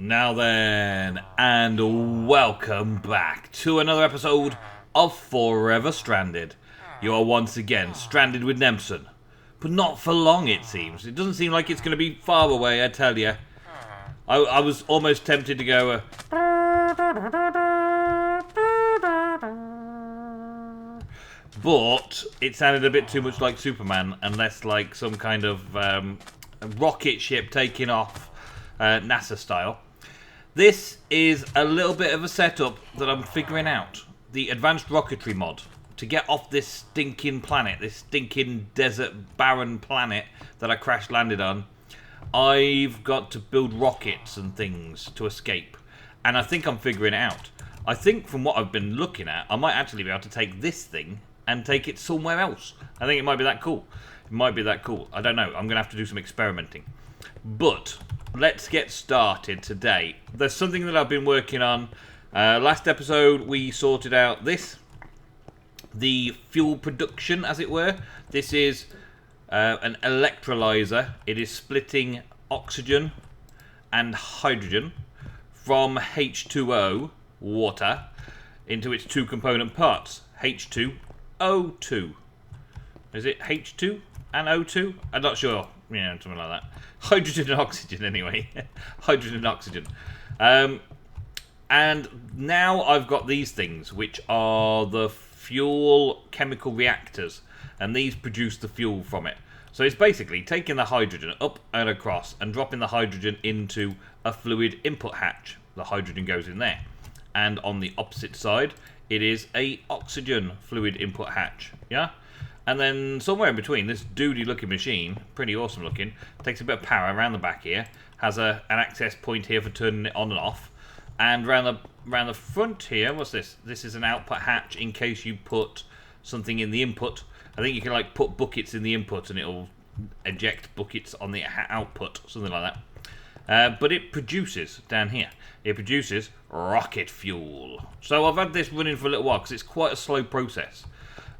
Now then, and welcome back to another episode of Forever Stranded. You are once again stranded with Nemsun, but not for long it seems. It doesn't seem like it's going to be far away, I tell you. I was almost tempted to go... but it sounded a bit too much like Superman, and less like some kind of rocket ship taking off, NASA style. This is a little bit of a setup that I'm figuring out. The advanced rocketry mod. To get off this stinking planet, this stinking desert barren planet that I crash landed on, I've got to build rockets and things to escape. And I think I'm figuring it out. I think from what I've been looking at, I might actually be able to take this thing and take it somewhere else. I think it might be that cool. It might be that cool. I don't know. I'm going to have to do some experimenting. But let's get started today. There's something that I've been working on. Last episode we sorted out this. The fuel production, as it were. This is an electrolyzer. It is splitting oxygen and hydrogen from H2O, water, into its two component parts. H2O2. Is it H2 and O2? I'm not sure. Yeah, something like that. Hydrogen and oxygen, anyway. Hydrogen and oxygen. And now I've got these things, which are the fuel chemical reactors. And these produce the fuel from it. So it's basically taking the hydrogen up and across and dropping the hydrogen into a fluid input hatch. The hydrogen goes in there. And on the opposite side, it is a oxygen fluid input hatch. Yeah? And then somewhere in between, this doody looking machine, pretty awesome looking, takes a bit of power around the back here, has an access point here for turning it on and off, and around the front here, what's this? This is an output hatch in case you put something in the input. I think you can like put buckets in the input and it'll eject buckets on the output, something like that. But it produces, down here, it produces rocket fuel. So I've had this running for a little while because it's quite a slow process.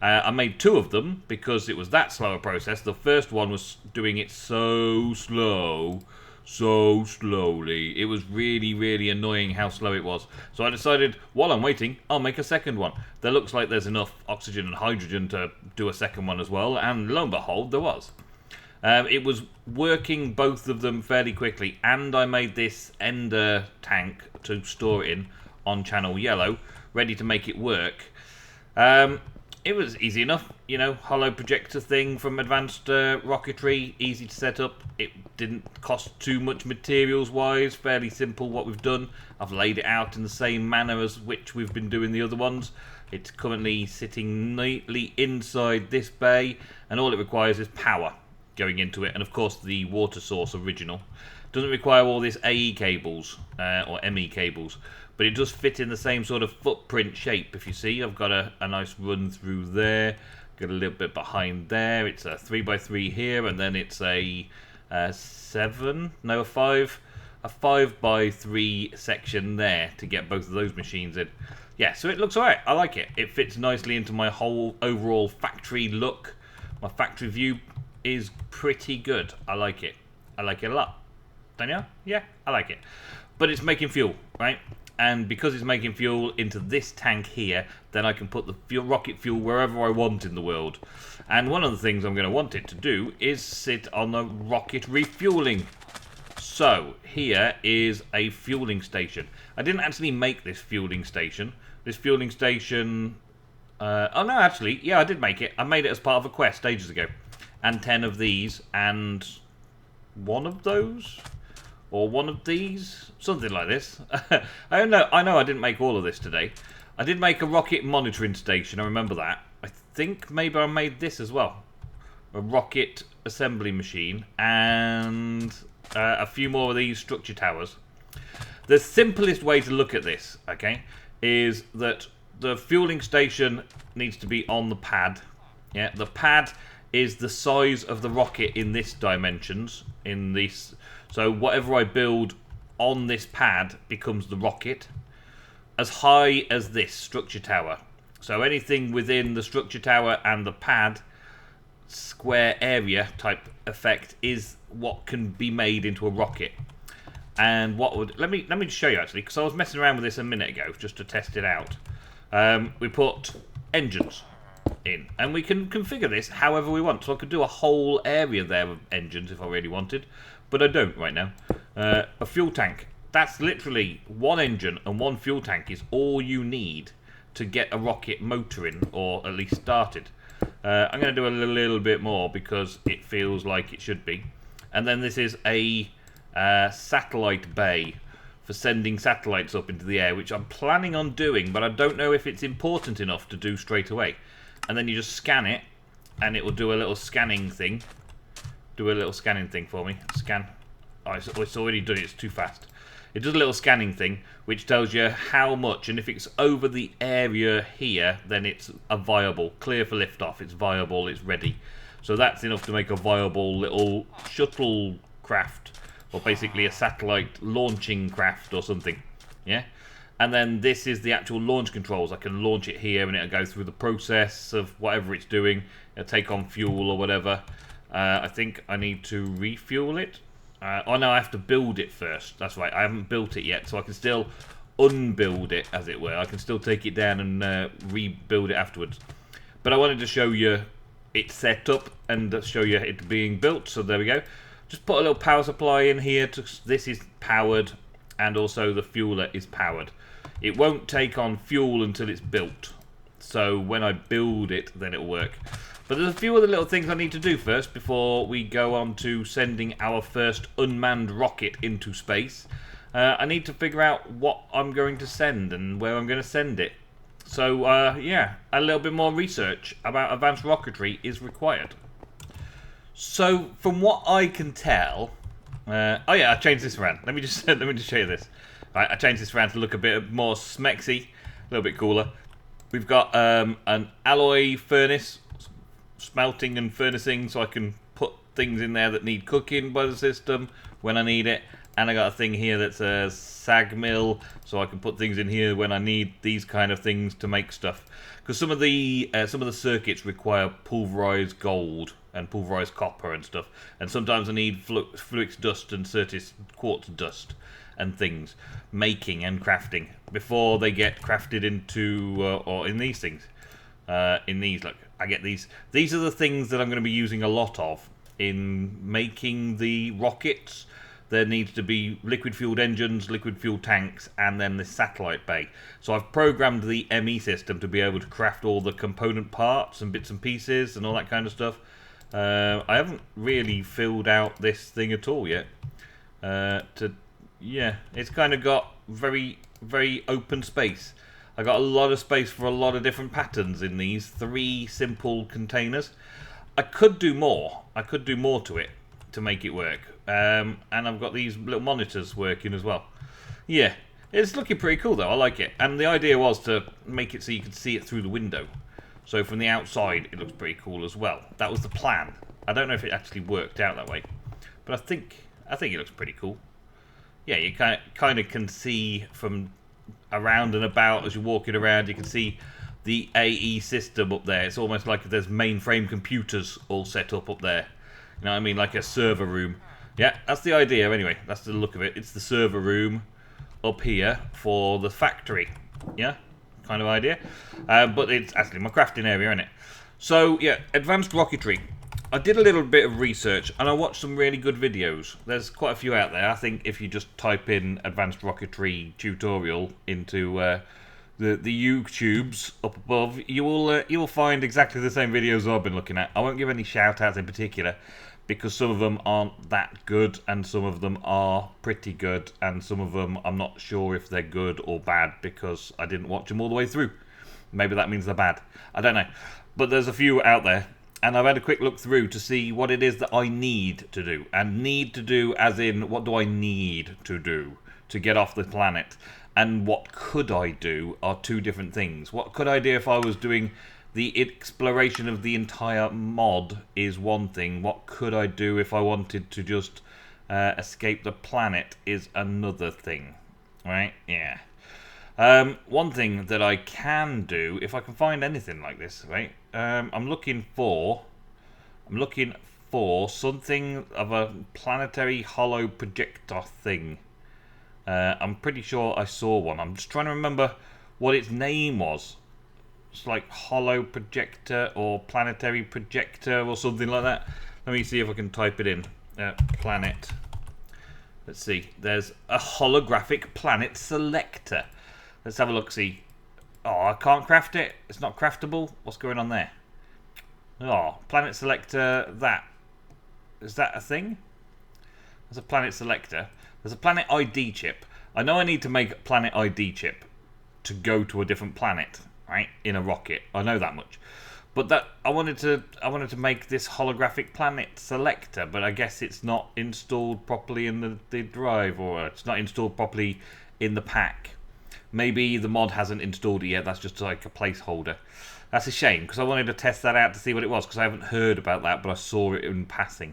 I made two of them because it was that slow a process. The first one was doing it so slowly. It was really, really annoying how slow it was. So I decided, while I'm waiting, I'll make a second one. There looks like there's enough oxygen and hydrogen to do a second one as well. And lo and behold, there was. It was working both of them fairly quickly. And I made this ender tank to store it in on channel yellow, ready to make it work. It was easy enough, you know, hollow projector thing from advanced rocketry, easy to set up. It didn't cost too much materials-wise, fairly simple what we've done. I've laid it out in the same manner as which we've been doing the other ones. It's currently sitting neatly inside this bay, and all it requires is power going into it, and of course the water source original. Doesn't require all this AE cables, or ME cables. But it does fit in the same sort of footprint shape, if you see. I've got a nice run through there. Got a little bit behind there. It's a 3x3 here, and then it's a 5x3 section there to get both of those machines in. Yeah, so it looks alright. I like it. It fits nicely into my whole overall factory look. My factory view is pretty good. I like it. I like it a lot. Don't you? Yeah, I like it. But it's making fuel, right? And because it's making fuel into this tank here, then I can put the rocket fuel wherever I want in the world. And one of the things I'm going to want it to do is sit on the rocket refueling. So, here is a fueling station. I didn't actually make this fueling station. This fueling station... oh no, actually, yeah, I did make it. I made it as part of a quest ages ago. And 10 of these, and one of those... or one of these, something like this. I know I didn't make all of this today. I did make a rocket monitoring station, I remember that. I think maybe I made this as well. A rocket assembly machine, and a few more of these structure towers. The simplest way to look at this, okay, is that the fueling station needs to be on the pad. Yeah, the pad is the size of the rocket in this dimensions, in this. So whatever I build on this pad becomes the rocket, as high as this structure tower. So anything within the structure tower and the pad square area type effect is what can be made into a rocket. And what would let me just show you actually, because I was messing around with this a minute ago just to test it out. We put engines in, and we can configure this however we want. So I could do a whole area there of engines if I really wanted, but I don't right now. A fuel tank. That's literally one engine and one fuel tank is all you need to get a rocket motoring, or at least started. I'm going to do a little bit more because it feels like it should be. And then this is a satellite bay for sending satellites up into the air, which I'm planning on doing, but I don't know if it's important enough to do straight away. And then you just scan it, and it will do a little scanning thing. Do a little scanning thing for me. Scan. Oh, it's already done it. It's too fast. It does a little scanning thing, which tells you how much, and if it's over the area here, then it's a viable. Clear for liftoff. It's viable. It's ready. So that's enough to make a viable little shuttle craft, or basically a satellite launching craft or something. Yeah? And then this is the actual launch controls. I can launch it here, and it'll go through the process of whatever it's doing. It'll take on fuel or whatever. I think I need to refuel it. Oh no, I have to build it first. That's right, I haven't built it yet, so I can still unbuild it, as it were. I can still take it down and rebuild it afterwards. But I wanted to show you it set up and show you it being built, so there we go. Just put a little power supply in here. This is powered, and also the fueler is powered. It won't take on fuel until it's built, so when I build it, then it'll work. But there's a few other little things I need to do first before we go on to sending our first unmanned rocket into space. I need to figure out what I'm going to send and where I'm going to send it. So, yeah, a little bit more research about advanced rocketry is required. So, from what I can tell... oh yeah, I changed this around. Let me just show you this. Right, I changed this around to look a bit more smexy, a little bit cooler. We've got an alloy furnace, smelting and furnacing, so I can put things in there that need cooking by the system when I need it. And I got a thing here that's a sag mill, so I can put things in here when I need these kind of things to make stuff. Because some of the circuits require pulverized gold and pulverized copper and stuff, and sometimes I need fluix dust and certis quartz dust and things, making and crafting before they get crafted into or in these things. In these, look, I get these. These are the things that I'm going to be using a lot of in making the rockets. There needs to be liquid-fueled engines, liquid-fueled tanks, and then the satellite bay. So I've programmed the ME system to be able to craft all the component parts and bits and pieces and all that kind of stuff. I haven't really filled out this thing at all yet. Yeah, it's kind of got very, very open space. I got a lot of space for a lot of different patterns in these 3 simple containers. I could do more. I could do more to it to make it work. And I've got these little monitors working as well. Yeah, it's looking pretty cool though. I like it. And the idea was to make it so you could see it through the window. So from the outside, it looks pretty cool as well. That was the plan. I don't know if it actually worked out that way, but I think it looks pretty cool. Yeah, you kind of can see from around and about as you're walking around. You can see the AE system up there. It's almost like there's mainframe computers all set up there. You know what I mean? Like a server room. Yeah, that's the idea anyway. That's the look of it. It's the server room up here for the factory. Yeah, kind of idea. But it's actually my crafting area, isn't it? So, yeah, advanced rocketry. I did a little bit of research and I watched some really good videos. There's quite a few out there. I think if you just type in advanced rocketry tutorial into the YouTubes up above, you will find exactly the same videos I've been looking at. I won't give any shout outs in particular because some of them aren't that good and some of them are pretty good and some of them I'm not sure if they're good or bad because I didn't watch them all the way through. Maybe that means they're bad. I don't know. But there's a few out there. And I've had a quick look through to see what it is that I need to do. And need to do as in, what do I need to do to get off the planet? And what could I do are 2 different things. What could I do if I was doing the exploration of the entire mod is one thing. What could I do if I wanted to just escape the planet is another thing. Right? Yeah. One thing that I can do, if I can find anything like this, right? I'm looking for something of a planetary hollow projector thing. I'm pretty sure I saw one. I'm just trying to remember what its name was. It's like hollow projector or planetary projector or something like that. Let me see if I can type it in. Planet. Let's see. There's a holographic planet selector. Let's have a look. See. Oh, I can't craft it. It's not craftable. What's going on there? Oh, planet selector. That. Is that a thing? There's a planet selector. There's a planet ID chip. I know I need to make a planet ID chip to go to a different planet, right? In a rocket. I know that much. But that I wanted to make this holographic planet selector, but I guess it's not installed properly in the drive, or it's not installed properly in the pack. Maybe the mod hasn't installed it yet. That's just like a placeholder. That's a shame, because I wanted to test that out to see what it was, because I haven't heard about that, but I saw it in passing.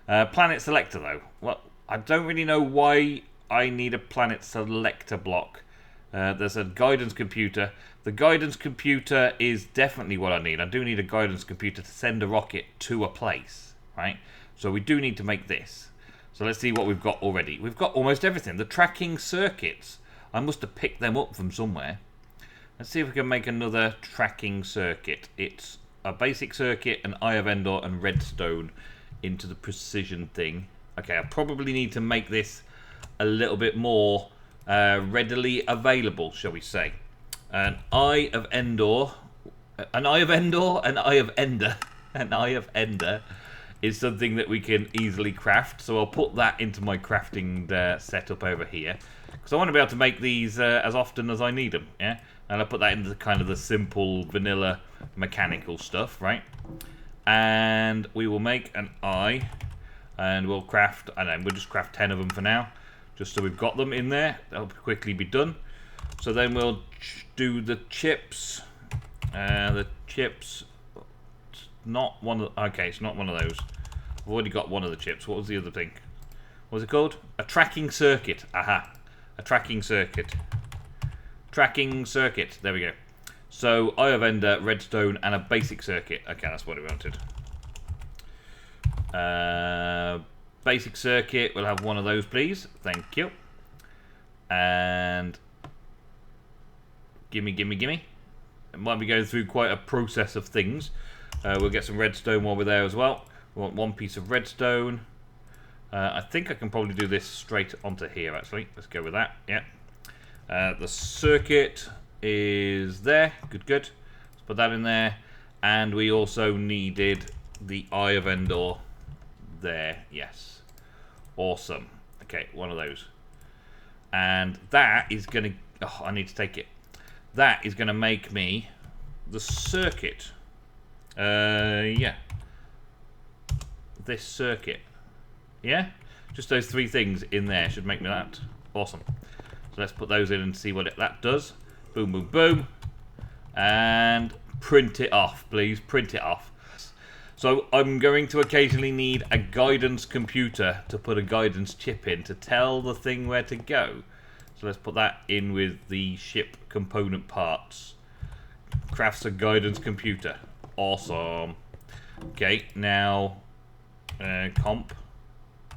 Planet selector, though. Well, I don't really know why I need a planet selector block. There's a guidance computer. The guidance computer is definitely what I need. I do need a guidance computer to send a rocket to a place, right? So we do need to make this. So let's see what we've got already. We've got almost everything. The tracking circuits. I must have picked them up from somewhere. Let's see if we can make another tracking circuit. It's a basic circuit, an eye of Endor, and redstone into the precision thing. Okay, I probably need to make this a little bit more readily available, shall we say. An eye of Endor, an eye of Endor, an eye of Ender, an eye of Ender is something that we can easily craft. So I'll put that into my crafting setup over here, because I want to be able to make these as often as I need them. Yeah, and I'll put that into kind of the simple vanilla mechanical stuff, right? And we will make an eye, and we'll craft. I don't know, we'll just craft 10 of them for now, just so we've got them in there. That'll quickly be done. So then we'll do the chips. The chips. It's not one of. Okay, it's not one of those. I've already got one of the chips. What was the other thing? What was it called? A tracking circuit. Aha. A tracking circuit. Tracking circuit. There we go. So eye of Ender, redstone, and a basic circuit. Okay, that's what we wanted. Basic circuit. We'll have one of those, please. Thank you. And gimme. It might be going through quite a process of things. We'll get some redstone while we're there as well. We want one piece of redstone. I think I can probably do this straight onto here, actually. Let's go with that. Yeah. The circuit is there. Good. Let's put that in there. And we also needed the eye of Endor there. Yes. Awesome. Okay, one of those. And that is going to... Oh, I need to take it. That is going to make me the circuit. Yeah. This circuit. Yeah? Just those three things in there should make me that. Awesome. So let's put those in and see what that does. Boom, boom, boom. And print it off, please. Print it off. So I'm going to occasionally need a guidance computer to put a guidance chip in to tell the thing where to go. So let's put that in with the ship component parts. Crafts a guidance computer. Awesome. Okay, now comp.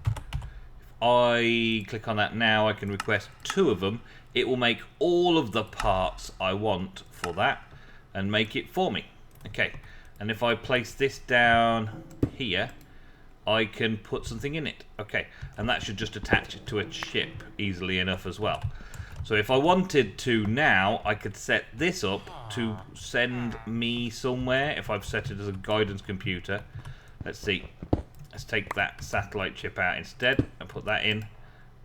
If I click on that now, I can request 2 of them. It will make all of the parts I want for that and make it for me. Okay, and if I place this down here, I can put something in it. Okay, and that should just attach it to a ship easily enough as well. So if I wanted to now, I could set this up to send me somewhere if I've set it as a guidance computer. Let's see. Let's take that satellite chip out instead and put that in.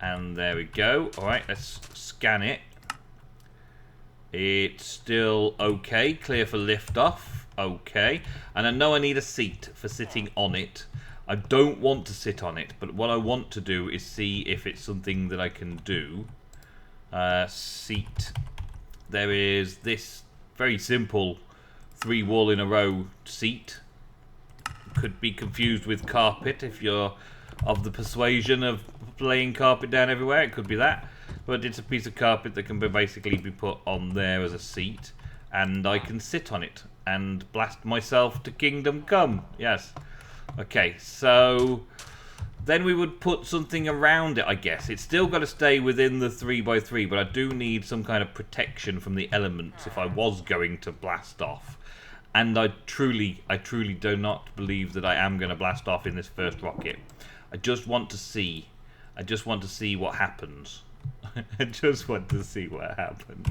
And there we go. Alright, let's scan it. It's still okay. Clear for liftoff. Okay. And I know I need a seat for sitting on it. I don't want to sit on it, but what I want to do is see if it's something that I can do. Seat. There is this very simple 3 wall in a row seat. Could be confused with carpet if you're of the persuasion of laying carpet down everywhere. It could be that, but it's a piece of carpet that can basically be put on there as a seat, and I can sit on it and blast myself to kingdom come. Yes. Okay, so Then we would put something around it, I guess. It's still got to stay within the 3x3, but I do need some kind of protection from the elements if I was going to blast off. And I truly do not believe that I am going to blast off in this first rocket. I just want to see. I just want to see what happens. I just want to see what happens.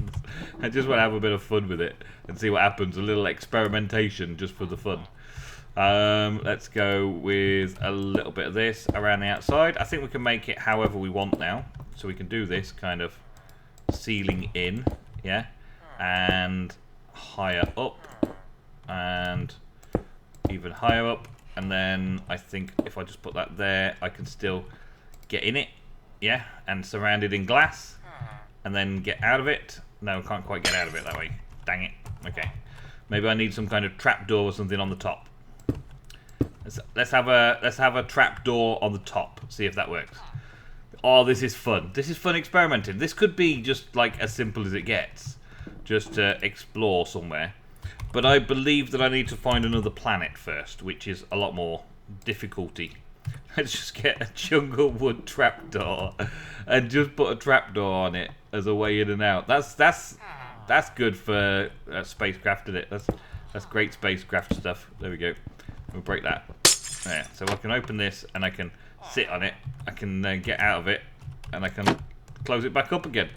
I just want to have a bit of fun with it and see what happens. A little experimentation just for the fun. Let's go with a little bit of this around the outside. I think we can make it however we want now. So we can do this kind of ceiling in, yeah, and higher up, and even higher up. And then I think if I just put that there, I can still get in it, yeah, and surround it in glass, and then get out of it. No, I can't quite get out of it that way. Dang it. Okay, maybe I need some kind of trapdoor or something on the top. Let's have a trapdoor on the top. See if that works. Oh, this is fun. This is fun experimenting. This could be just like as simple as it gets, just to explore somewhere. But I believe that I need to find another planet first, which is a lot more difficulty. Let's just get a jungle wood trapdoor and just put a trapdoor on it as a way in and out. That's good for spacecraft, isn't it? That's great spacecraft stuff. There we go. We'll break that. There. So I can open this and I can sit on it. I can get out of it and I can close it back up again.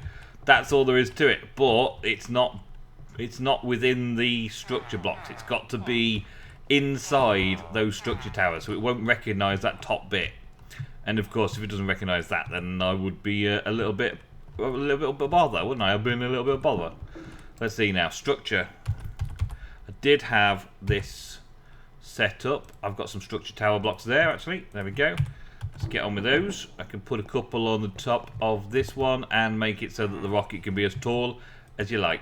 That's all there is to it. But it's not within the structure blocks. It's got to be inside those structure towers, so it won't recognise that top bit. And of course, if it doesn't recognise that, then I would be a little bit bother, wouldn't I? I've been a little bit of bother. Let's see now. Structure. I did have this set up. I've got some structure tower blocks there, actually. There we go. Let's get on with those. I can put a couple on the top of this one and make it so that the rocket can be as tall as you like.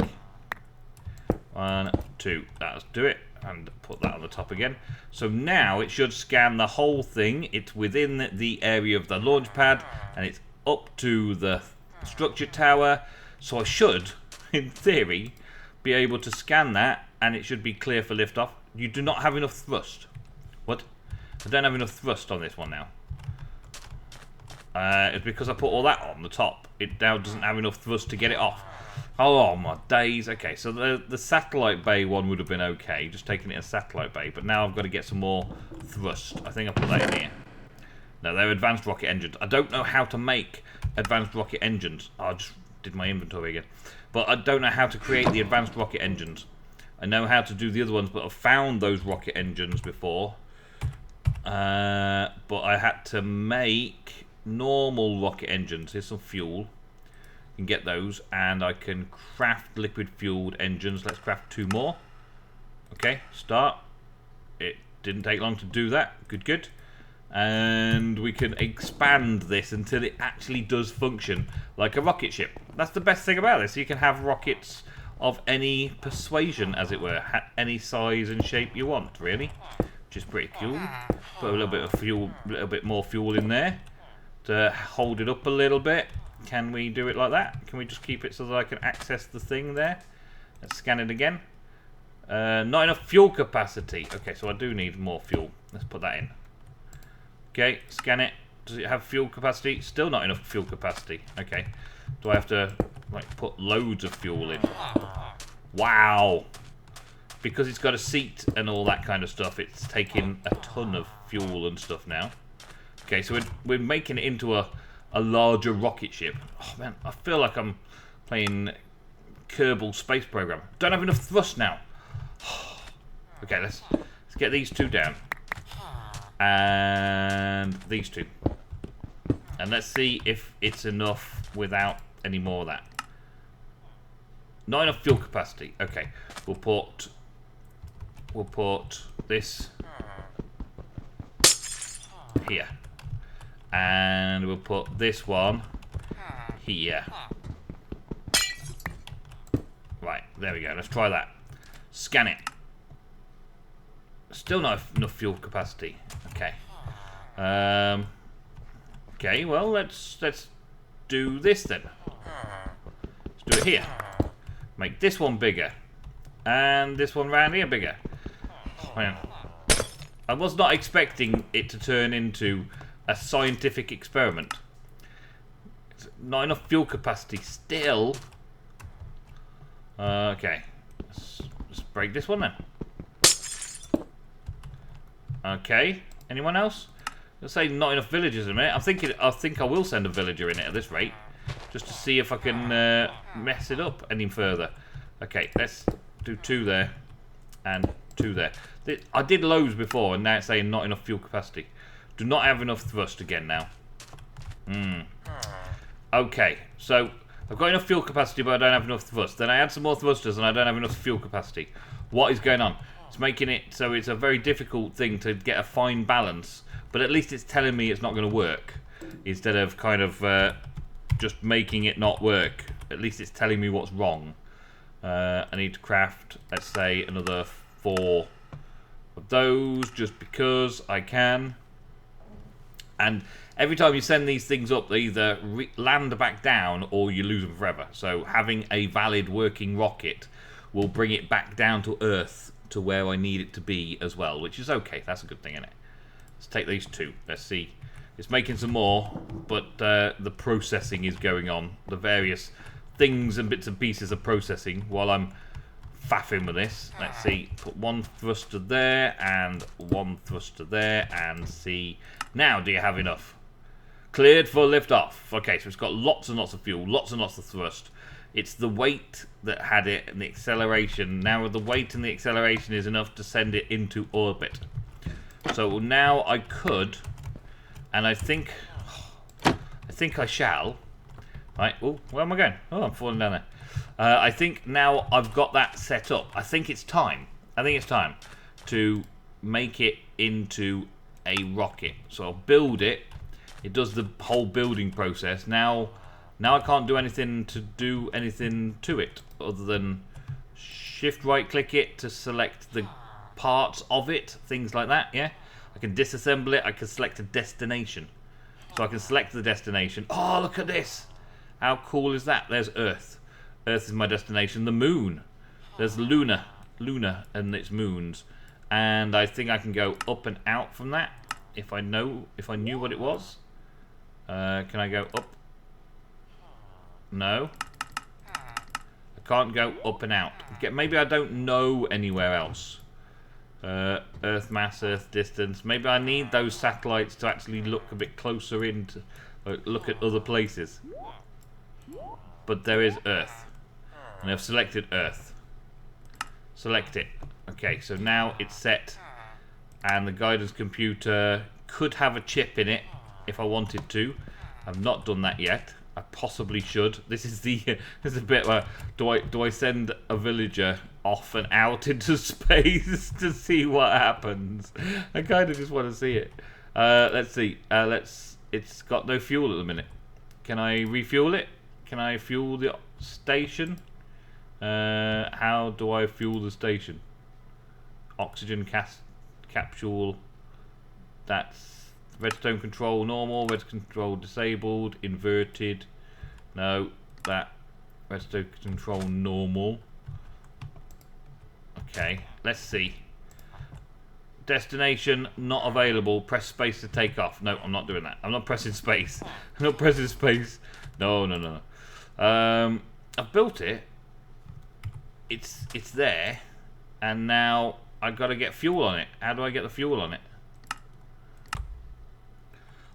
1, 2, let's do it, and put that on the top again. So now it should scan the whole thing. It's within the area of the launch pad, and it's up to the structure tower. So I should, in theory, be able to scan that, and it should be clear for liftoff. You do not have enough thrust. What? I don't have enough thrust on this one now. It's because I put all that on the top. It now doesn't have enough thrust to get it off. Oh my days. Okay, so the satellite bay one would have been okay, just taking it as satellite bay, but now I've got to get some more thrust. I think I'll put that in here. No, they're advanced rocket engines. I don't know how to make advanced rocket engines. I just did my inventory again. But I don't know how to create the advanced rocket engines. I know how to do the other ones, but I've found those rocket engines before. But I had to make normal rocket engines. Here's some fuel. Can get those, and I can craft liquid fueled engines. Let's craft 2 more. Okay, start. It didn't take long to do that. Good. And we can expand this until it actually does function like a rocket ship. That's the best thing about this. You can have rockets of any persuasion, as it were, any size and shape you want, really, which is pretty cool. Put a little bit of fuel, a little bit more fuel in there to hold it up a little bit. Can we do it like that? Can we just keep it so that I can access the thing there? Let's scan it again. Not enough fuel capacity. Okay, so I do need more fuel. Let's put that in. Okay, scan it. Does it have fuel capacity? Still not enough fuel capacity. Okay. Do I have to like put loads of fuel in? Wow. Because it's got a seat and all that kind of stuff, it's taking a ton of fuel and stuff now. Okay, so we're making it into a larger rocket ship. Oh man, I feel like I'm playing Kerbal Space Program. Don't have enough thrust now. Okay, let's get these 2 down. And these 2. And let's see if it's enough without any more of that. Not enough fuel capacity. Okay, we'll put this here. And we'll put this one here. Right, there we go. Let's try that. Scan it. Still not enough fuel capacity. Okay. Okay, well, let's do this then. Let's do it here. Make this one bigger. And this one round here bigger. Oh, man. I was not expecting it to turn into a scientific experiment. It's not enough fuel capacity still. Okay, let's break this one then. Okay, anyone else? Let's say not enough villagers in a minute. I think I will send a villager in it at this rate, just to see if I can mess it up any further. Okay, let's do 2 there and 2 there. I did loads before, and now it's saying not enough fuel capacity. Do not have enough thrust again now. Okay, so I've got enough fuel capacity, but I don't have enough thrust. Then I add some more thrusters, and I don't have enough fuel capacity. What is going on? It's making it so it's a very difficult thing to get a fine balance, but at least it's telling me it's not going to work, instead of kind of just making it not work. At least it's telling me what's wrong. I need to craft, let's say, another 4 of those, just because I can. And every time you send these things up, they either land back down or you lose them forever. So having a valid working rocket will bring it back down to Earth, to where I need it to be as well, which is okay. That's a good thing, isn't it? Let's take these 2. Let's see. It's making some more, but the processing is going on. The various things and bits and pieces are processing while I'm faffing with this. Let's see. Put 1 thruster there and 1 thruster there, and see. Now, do you have enough? Cleared for liftoff. Okay, so it's got lots and lots of fuel, lots and lots of thrust. It's the weight that had it and the acceleration. Now the weight and the acceleration is enough to send it into orbit. So now I could, and I think I shall. Right, oh, where am I going? Oh, I'm falling down there. I think now I've got that set up. I think it's time. I think it's time to make it into a rocket. So I'll build it. It does the whole building process. Now I can't do anything to it other than shift right click it to select the parts of it, things like that. Yeah, I can disassemble it. I can select a destination, so I can select the destination. Oh, look at this! How cool is that? There's Earth. Earth is my destination. The moon. There's Luna and its moons, and I think I can go up and out from that if I knew what it was. Can I go up? No. I can't go up and out. Maybe I don't know anywhere else. Earth mass, Earth distance. Maybe I need those satellites to actually look a bit closer into, look at other places. But there is Earth. And I've selected Earth. Select it. Okay, so now it's set. And the guidance computer could have a chip in it if I wanted to. I've not done that yet. I possibly should. This is the bit where do I send a villager off and out into space to see what happens? I kind of just want to see it. Let's see. It's got no fuel at the minute. Can I refuel it? Can I fuel the station? How do I fuel the station? Oxygen capsule. That's redstone control normal, redstone control disabled, inverted. No, that redstone control normal. Okay, let's see. Destination not available. Press space to take off. No, I'm not doing that. I'm not pressing space. I'm not pressing space. No. I've built it. It's there, and now I've got to get fuel on it. How do I get the fuel on it?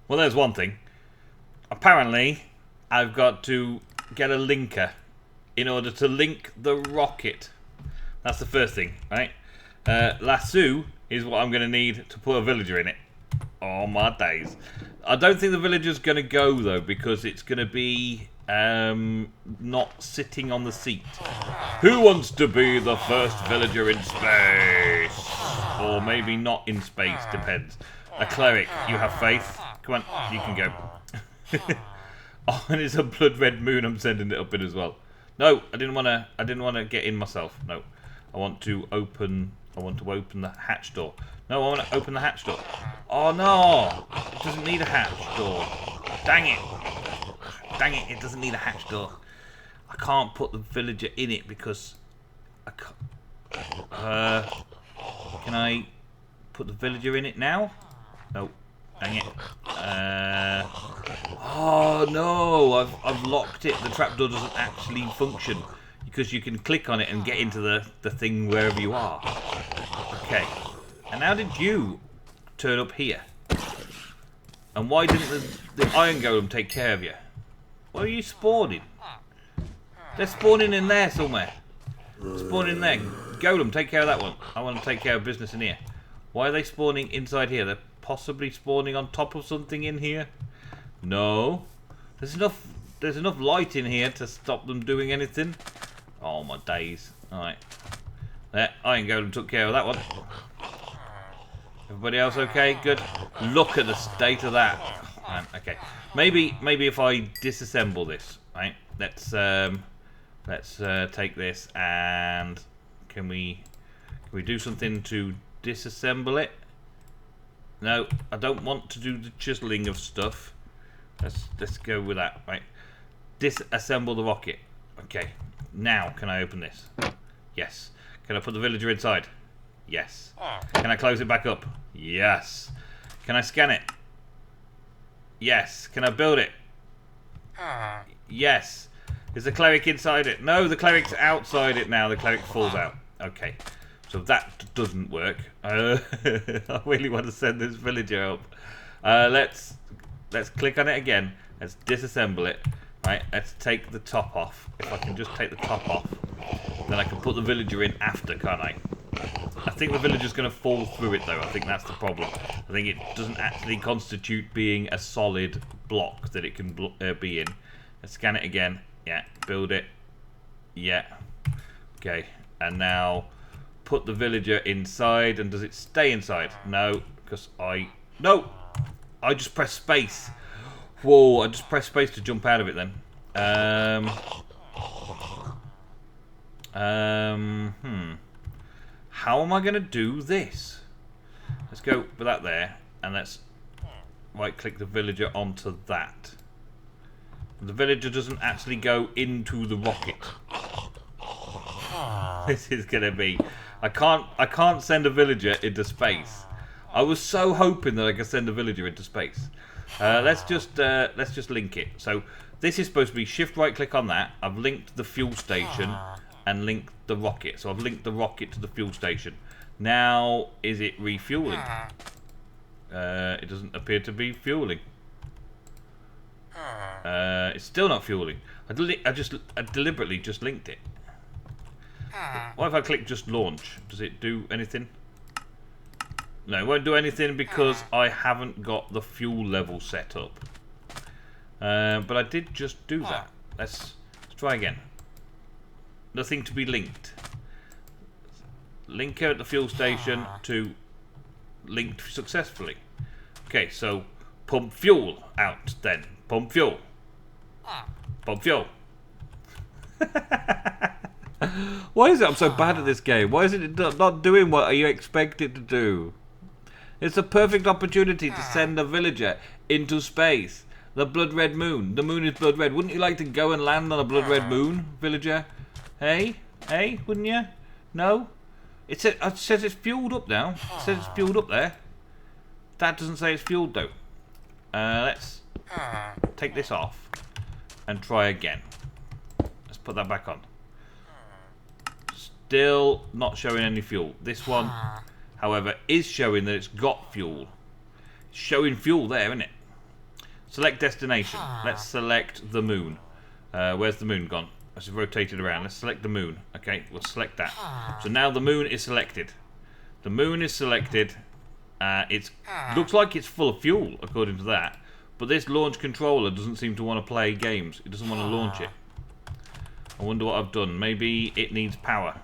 Well, there's one thing. Apparently, I've got to get a linker in order to link the rocket. That's the first thing, right? Lasso is what I'm going to need to put a villager in it. Oh, my days. I don't think the villager's going to go, though, because it's going to be not sitting on the seat. Who wants to be the first villager in space? Or maybe not in space, depends. A cleric, you have faith. Come on, you can go. Oh, and it's a blood red moon. I'm sending it up in as well. No, I didn't want to get in myself. No, I want to open the hatch door. No, I want to open the hatch door. Oh no, it doesn't need a hatch door. Dang it, it doesn't need a hatch door. I can't put the villager in it because I can't. Can I put the villager in it now? No. Dang it. Oh no, I've locked it. The trapdoor doesn't actually function because you can click on it and get into the thing wherever you are. Okay. And how did you turn up here? And why didn't the iron golem take care of you? Where are you spawning? They're spawning in there somewhere. Spawning in there. Golem, take care of that one. I want to take care of business in here. Why are they spawning inside here? They're possibly spawning on top of something in here? No. There's enough light in here to stop them doing anything. Oh my days. Alright. There, iron golem took care of that one. Everybody else okay? Good. Look at the state of that. Man, okay. Maybe if I disassemble this, right? Let's take this and can we do something to disassemble it? No, I don't want to do the chiseling of stuff. Let's go with that, right? Disassemble the rocket. Okay. Now can I open this? Yes. Can I put the villager inside? Yes. Can I close it back up? Yes. Can I scan it? Yes. Can I build it? Yes. Is the cleric inside it? No, the cleric's outside it now. The cleric falls out. Okay. So that doesn't work. I really want to send this villager up. Let's click on it again. Let's disassemble it. Right, let's take the top off. If I can just take the top off, then I can put the villager in after, can't I? I think the villager's going to fall through it, though. I think that's the problem. I think it doesn't actually constitute being a solid block that it can be in. Let's scan it again. Yeah, build it. Yeah. Okay, and now put the villager inside. And does it stay inside? No, because No! I just pressed space. Whoa, I just pressed space to jump out of it then. How am I going to do this? Let's go with that there, and let's right-click the villager onto that. The villager doesn't actually go into the rocket. This is going to be... I can't send a villager into space. I was so hoping that I could send a villager into space. Let's just link it. So this is supposed to be shift right click on that. I've linked the fuel station and linked the rocket. So I've linked the rocket to the fuel station. Now is it refueling? It doesn't appear to be fueling. It's still not fueling. I deliberately just linked it. What if I click just launch? Does it do anything? No, it won't do anything because I haven't got the fuel level set up. But I did just do that. Let's try again. Nothing to be linked. Link her at the fuel station to linked successfully. Okay, so pump fuel out then. Pump fuel. Pump fuel. Why is it I'm so bad at this game? Why is it not doing what you expect it to do? It's a perfect opportunity to send a villager into space. The blood red moon. The moon is blood red. Wouldn't you like to go and land on a blood red moon, villager? Hey? Hey? Wouldn't you? No? It says it's fueled up now. It says it's fueled up there. That doesn't say it's fueled though. Let's take this off and try again. Let's put that back on. Still not showing any fuel. This one, however, is showing that it's got fuel. It's showing fuel there, isn't it? Select destination. Let's select the moon. Where's the moon gone? Let's rotate it around. Let's select the moon. Okay, we'll select that. So now the moon is selected. The moon is selected. It looks like it's full of fuel, according to that. But this launch controller doesn't seem to want to play games. It doesn't want to launch it. I wonder what I've done. Maybe it needs power.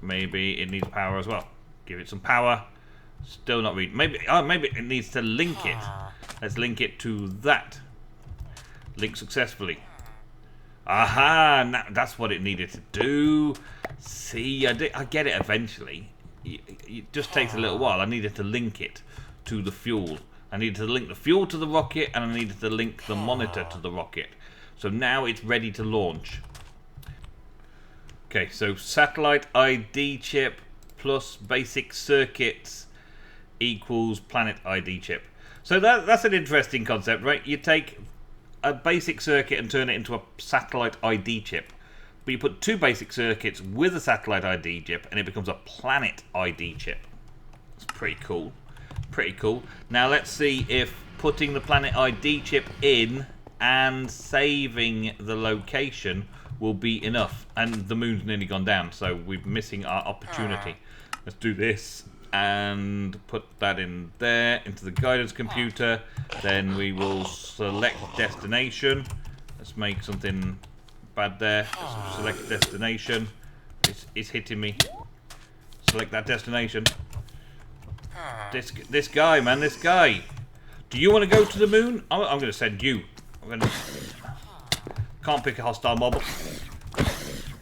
Maybe it needs power as well. Give it some power. Still not reading. Maybe it needs to link it. Let's link it to that. Link successfully. Aha! Now that's what it needed to do. See, I get it eventually. It just takes a little while. I needed to link it to the fuel. I needed to link the fuel to the rocket, and I needed to link the monitor to the rocket. So now it's ready to launch. Okay, so satellite ID chip plus basic circuits equals planet ID chip. So that's an interesting concept, right? You take a basic circuit and turn it into a satellite ID chip. But you put 2 basic circuits with a satellite ID chip and it becomes a planet ID chip. It's pretty cool. Pretty cool. Now let's see if putting the planet ID chip in and saving the location will be enough. And the moon's nearly gone down, so we're missing our opportunity. Let's do this and put that in there, into the guidance computer. Then we will select destination. Let's make something bad there. Let's select destination. It's hitting me. Select that destination. This guy, man, this guy. Do you want to go to the moon? I'm going to send you. Can't pick a hostile mob up.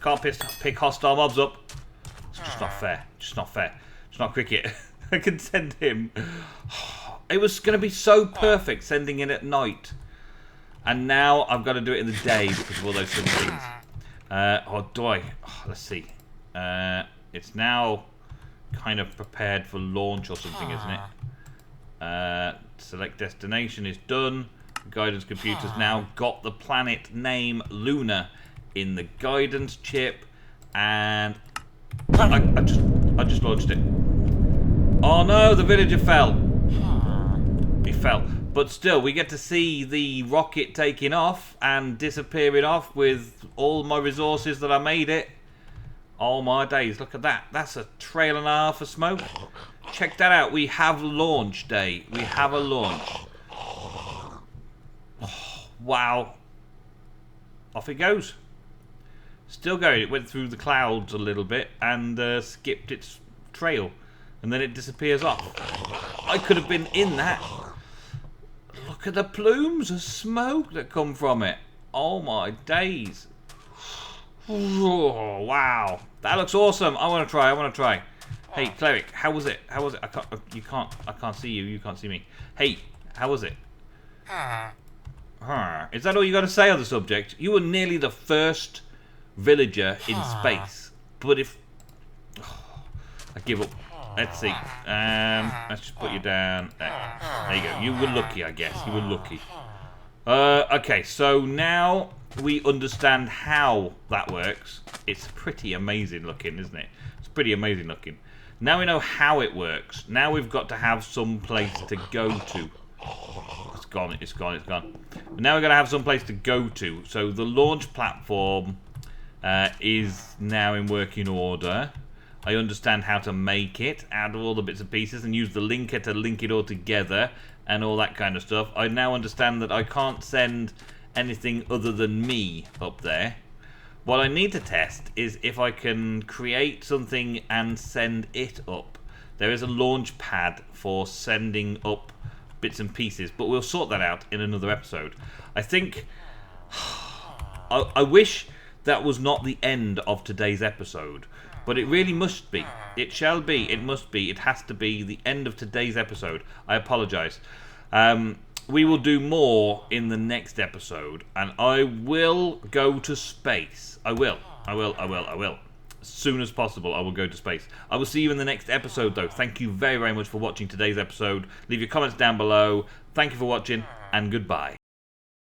Can't pick hostile mobs up. It's just not fair. Just not fair. It's not cricket. I can send him. It was going to be so perfect sending it at night. And now I've got to do it in the day because of all those silly things. Or do I? Oh, let's see. It's now kind of prepared for launch or something, isn't it? Select destination is done. Guidance computer's now got the planet name Luna in the guidance chip, and I just launched it. Oh no, the villager fell. He fell. But still, we get to see the rocket taking off and disappearing off with all my resources that I made it. Oh my days, look at that. That's a trail and a half of smoke. Check that out. We have launch day. We have a launch. Oh, wow. Off it goes. Still going. It went through the clouds a little bit and skipped its trail. And then it disappears off. I could have been in that. Look at the plumes of smoke that come from it. Oh my days. Oh, wow. That looks awesome. I want to try. Hey, Cleric, how was it? I can't see you. You can't see me. Hey, how was it? Is that all you got to say on the subject? You were nearly the first villager in space. But if... I give up. Let's see. Let's just put you down. There you go. You were lucky, I guess. You were lucky. Okay, so now we understand how that works. It's pretty amazing looking, isn't it? It's pretty amazing looking. Now we know how it works. Now we've got to have some place to go to. It's gone. Now we've got to have some place to go to. So the launch platform is now in working order. I understand how to make it, add all the bits and pieces, and use the linker to link it all together, and all that kind of stuff. I now understand that I can't send anything other than me up there. What I need to test is if I can create something and send it up. There is a launch pad for sending up bits and pieces, but we'll sort that out in another episode. I think... I wish that was not the end of today's episode. But it really must be. It shall be. It must be. It has to be the end of today's episode. I apologise. We will do more in the next episode. And I will go to space. I will. As soon as possible, I will go to space. I will see you in the next episode, though. Thank you very, very much for watching today's episode. Leave your comments down below. Thank you for watching, and goodbye.